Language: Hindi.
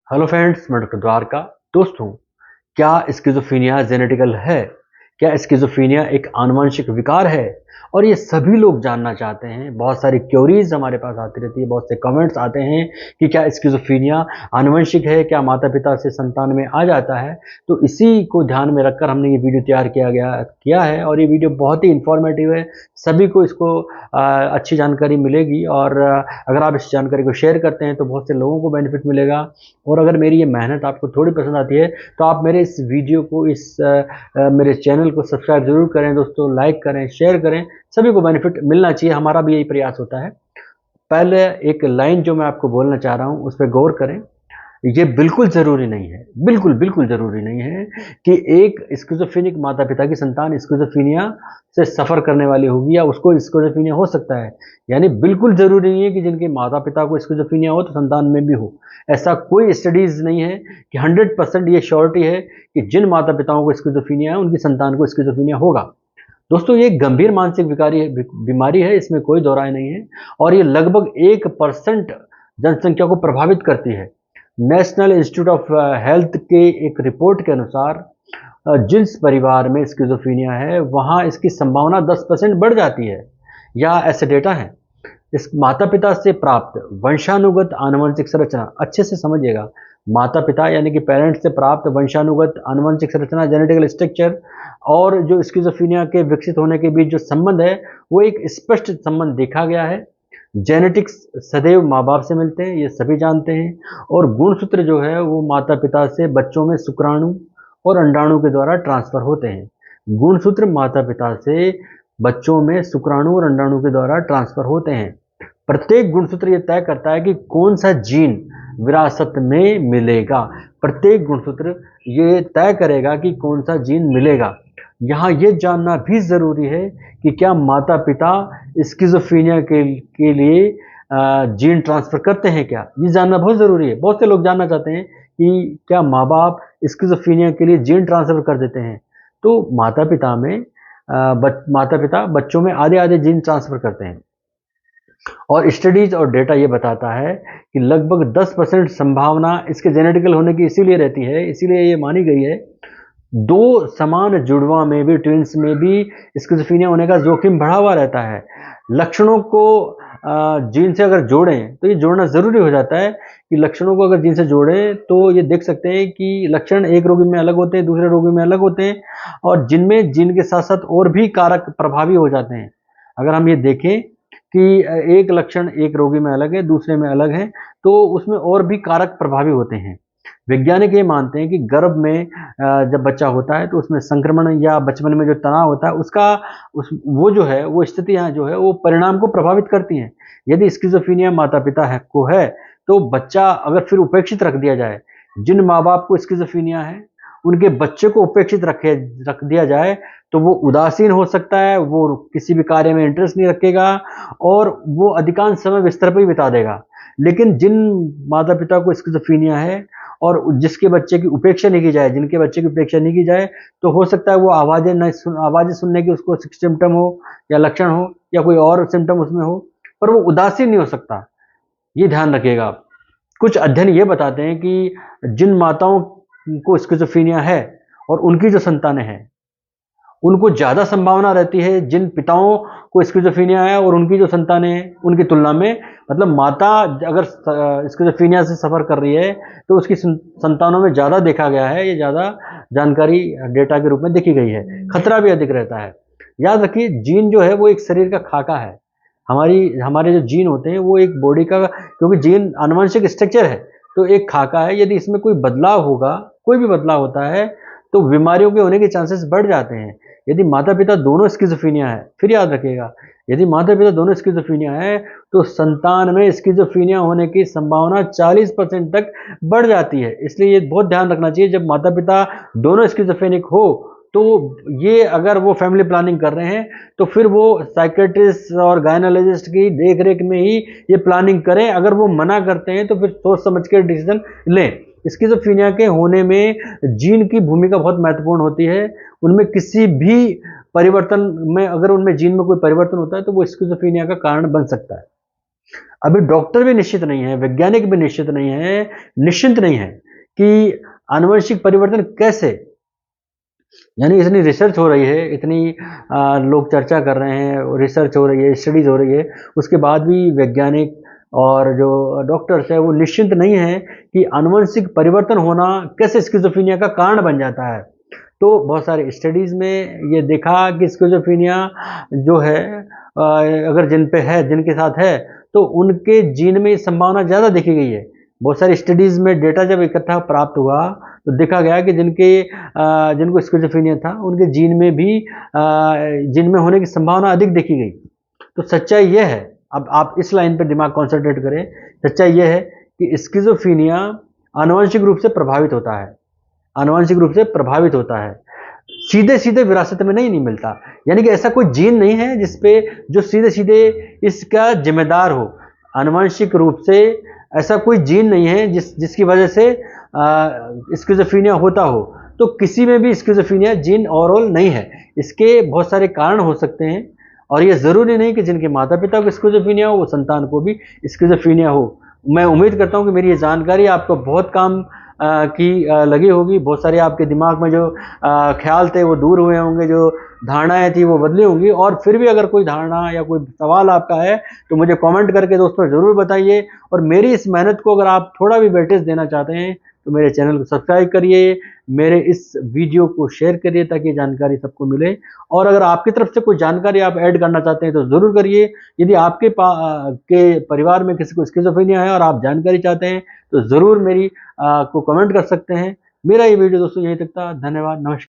हेलो फ्रेंड्स, मैं डॉक्टर द्वारका। दोस्तों, क्या स्किज़ोफ्रेनिया जेनेटिकल है? क्या स्किज़ोफ्रेनिया एक आनुवंशिक विकार है? और ये सभी लोग जानना चाहते हैं। बहुत सारी क्वेरीज हमारे पास आती रहती है, बहुत से कमेंट्स आते हैं कि क्या स्किज़ोफ्रेनिया आनुवंशिक है? क्या माता-पिता से संतान में आ जाता है? तो इसी को ध्यान में रखकर हमने ये वीडियो तैयार किया है और ये वीडियो बहुत ही इन्फॉर्मेटिव है। सभी को इसको अच्छी जानकारी मिलेगी और अगर आप इस जानकारी को शेयर करते हैं तो बहुत से लोगों को बेनिफिट मिलेगा। और अगर मेरी ये मेहनत आपको थोड़ी पसंद आती है तो आप मेरे इस वीडियो को मेरे चैनल को सब्सक्राइब जरूर करें दोस्तों, लाइक करें, शेयर करें। सभी को बेनिफिट मिलना चाहिए, हमारा भी यही प्रयास होता है। पहले एक लाइन जो मैं आपको बोलना चाह रहा हूँ उस पर गौर करें। ये बिल्कुल ज़रूरी नहीं है, बिल्कुल ज़रूरी नहीं है कि एक स्किज़ोफ्रेनिक माता-पिता की संतान स्किज़ोफ्रेनिया से सफ़र करने वाली होगी या उसको स्किज़ोफ्रेनिया हो सकता है। यानी बिल्कुल ज़रूरी नहीं है कि जिनके माता-पिता को स्किज़ोफ्रेनिया हो तो संतान में भी हो। ऐसा कोई स्टडीज़ नहीं है कि 100% ये श्योरिटी है कि जिन माता-पिताओं को स्किज़ोफ्रेनिया है, उनकी संतान को स्किज़ोफ्रेनिया होगा। दोस्तों, ये एक गंभीर मानसिक बीमारी है, इसमें कोई दो राय नहीं है और ये लगभग 1% जनसंख्या को प्रभावित करती है। नेशनल इंस्टीट्यूट ऑफ हेल्थ के एक रिपोर्ट के अनुसार जिस परिवार में स्किज़ोफ्रेनिया है वहाँ इसकी संभावना 10% बढ़ जाती है, या ऐसे डेटा हैं। इस माता-पिता से प्राप्त वंशानुगत आनुवंशिक संरचना, अच्छे से समझिएगा, माता-पिता यानी कि पेरेंट्स से प्राप्त वंशानुगत आनुवंशिक संरचना, जेनेटिकल स्ट्रक्चर और जो स्किज़ोफ्रेनिया के विकसित होने के बीच जो संबंध है, वो एक स्पष्ट संबंध देखा गया है। जेनेटिक्स सदैव माँ-बाप से मिलते हैं, ये सभी जानते हैं और गुणसूत्र जो है वो माता-पिता से बच्चों में शुक्राणु और अंडाणु के द्वारा ट्रांसफ़र होते हैं। गुणसूत्र माता-पिता से बच्चों में शुक्राणु और अंडाणु के द्वारा ट्रांसफ़र होते हैं। प्रत्येक गुणसूत्र ये तय करता है कि कौन सा जीन विरासत में मिलेगा। प्रत्येक गुणसूत्र ये तय करेगा कि कौन सा जीन मिलेगा। यहाँ ये जानना भी ज़रूरी है कि क्या माता-पिता स्किज़ोफ्रेनिया के लिए जीन ट्रांसफ़र करते हैं क्या? ये जानना बहुत ज़रूरी है। बहुत से लोग जानना चाहते हैं कि क्या माँ-बाप स्किज़ोफ्रेनिया के लिए जीन ट्रांसफ़र कर देते हैं? तो माता-पिता बच्चों में आधे-आधे जीन ट्रांसफ़र करते हैं। और स्टडीज और डेटा ये बताता है कि लगभग 10% संभावना इसके जेनेटिकल होने की इसीलिए रहती है, इसीलिए ये मानी गई है। दो समान जुड़वा में भी, ट्विंस में भी स्किज़ोफ्रेनिया होने का जोखिम बढ़ा हुआ रहता है। लक्षणों को जीन से अगर जोड़ें तो ये जोड़ना ज़रूरी हो जाता है कि लक्षणों को अगर जीन से जोड़ें तो ये देख सकते हैं कि लक्षण एक रोगी में अलग होते हैं, दूसरे रोगी में अलग होते हैं और जिनमें जीन के साथ-साथ और भी कारक प्रभावी हो जाते हैं। अगर हम ये देखें कि एक लक्षण एक रोगी में अलग है, दूसरे में अलग है, तो उसमें और भी कारक प्रभावी होते हैं। वैज्ञानिक ये मानते हैं कि गर्भ में जब बच्चा होता है तो उसमें संक्रमण या बचपन में जो तनाव होता है उसका वो जो है वो स्थितियाँ जो है वो परिणाम को प्रभावित करती हैं। यदि स्किज़ोफ्रेनिया माता-पिता है तो बच्चा अगर फिर उपेक्षित रख दिया जाए, जिन माँ-बाप को स्किज़ोफ्रेनिया है, उनके बच्चे को उपेक्षित रख दिया जाए तो वो उदासीन हो सकता है, वो किसी भी कार्य में इंटरेस्ट नहीं रखेगा और वो अधिकांश समय बिस्तर पर ही बिता देगा। लेकिन जिन माता-पिता को स्किज़ोफ्रेनिया है और जिसके बच्चे की उपेक्षा नहीं की जाए, जिनके बच्चे की उपेक्षा नहीं की जाए, तो हो सकता है वो आवाज़ें सुनने की उसको सिम्पटम हो या लक्षण हो या कोई और सिम्पटम उसमें हो, पर वो उदासीन नहीं हो सकता। ये ध्यान रखिएगा आप। कुछ अध्ययन ये बताते हैं कि जिन माताओं को स्किज़ोफ्रेनिया है और उनकी जो संतानें हैं, उनको ज़्यादा संभावना रहती है जिन पिताओं को स्किज़ोफ्रेनिया है और उनकी जो संतानें हैं, उनकी तुलना में। मतलब माता अगर स्किज़ोफ्रेनिया से सफ़र कर रही है, तो उसकी संतानों में ज़्यादा देखा गया है, ये ज़्यादा जानकारी डेटा के रूप में देखी गई है। खतरा भी अधिक रहता है। याद रखिए, जीन जो है वो एक शरीर का खाका है। हमारे जो जीन होते हैं वो एक बॉडी का, क्योंकि जीन आनुवंशिक स्ट्रक्चर है, तो एक खाका है। यदि इसमें कोई बदलाव होगा, कोई भी बदलाव होता है, तो बीमारियों के होने के चांसेस बढ़ जाते हैं। यदि माता-पिता दोनों स्किज़ोफ्रेनिया है, फिर याद रखिएगा, यदि माता-पिता दोनों स्किज़ोफ्रेनिया है, तो संतान में स्किज़ोफ्रेनिया होने की संभावना 40% तक बढ़ जाती है। इसलिए ये बहुत ध्यान रखना चाहिए, जब माता-पिता दोनों स्किज़ोफ्रेनिक हो, तो ये अगर वो फैमिली प्लानिंग कर रहे हैं, तो फिर वो साइकियाट्रिस्ट और गायनोलॉजिस्ट की देख-रेख में ही ये प्लानिंग करें। अगर वो मना करते हैं, तो फिर सोच समझ के डिसीज़न लें। स्किज़ोफ्रेनिया के होने में जीन की भूमिका बहुत महत्वपूर्ण होती है। उनमें किसी भी परिवर्तन में, अगर उनमें जीन में कोई परिवर्तन होता है तो वो स्किज़ोफ्रेनिया का कारण बन सकता है। अभी डॉक्टर भी निश्चित नहीं है, वैज्ञानिक भी निश्चित नहीं है, निश्चिंत नहीं है कि आनुवंशिक परिवर्तन कैसे, यानी इतनी रिसर्च हो रही है, इतनी लोग चर्चा कर रहे हैं, रिसर्च हो रही है, स्टडीज हो रही है, उसके बाद भी वैज्ञानिक और जो डॉक्टर्स है वो निश्चिंत नहीं है कि आनुवंशिक परिवर्तन होना कैसे स्किज़ोफ्रेनिया का कारण बन जाता है। तो बहुत सारे स्टडीज़ में ये देखा कि स्किज़ोफ्रेनिया जो है अगर जिन पे है, जिनके साथ है, तो उनके जीन में संभावना ज़्यादा देखी गई है। बहुत सारी स्टडीज़ में डेटा जब इकट्ठा प्राप्त हुआ तो देखा गया कि जिनको स्किज़ोफ्रेनिया था उनके जीन में भी जीन में होने की संभावना अधिक देखी गई। तो सच्चाई ये है, अब आप इस लाइन पे दिमाग कॉन्संट्रेट करें, सच्चाई ये है कि स्किज़ोफ्रेनिया आनुवंशिक रूप से प्रभावित होता है, आनुवंशिक रूप से प्रभावित होता है। सीधे-सीधे विरासत में नहीं मिलता। यानी कि ऐसा कोई जीन नहीं है जिसपे जो सीधे-सीधे इसका ज़िम्मेदार हो। आनुवंशिक रूप से ऐसा कोई जीन नहीं है जिसकी वजह से स्किज़ोफ्रेनिया होता हो। तो किसी में भी स्किज़ोफ्रेनिया जीन ओवरऑल नहीं है। इसके बहुत सारे कारण हो सकते हैं और ये ज़रूरी नहीं कि जिनके माता-पिता को स्किज़ोफ्रेनिया हो, वो संतान को भी स्किज़ोफ्रेनिया हो। मैं उम्मीद करता हूँ कि मेरी ये जानकारी आपको बहुत काम लगी होगी। बहुत सारे आपके दिमाग में जो ख़्याल थे वो दूर हुए होंगे, जो धारणाएँ थी वो बदली होंगी और फिर भी अगर कोई धारणा या कोई सवाल आपका है तो मुझे कमेंट करके दोस्तों ज़रूर बताइए और मेरी इस मेहनत को अगर आप थोड़ा भी वेटेज देना चाहते हैं तो मेरे चैनल को सब्सक्राइब करिए, मेरे इस वीडियो को शेयर करिए ताकि जानकारी सबको मिले और अगर आपकी तरफ से कोई जानकारी आप ऐड करना चाहते हैं तो ज़रूर करिए। यदि के परिवार में किसी को स्किज़ोफ्रेनिया है और आप जानकारी चाहते हैं तो ज़रूर मेरी को कमेंट कर सकते हैं। मेरा ये वीडियो दोस्तों यहीं तक था। धन्यवाद, नमस्कार।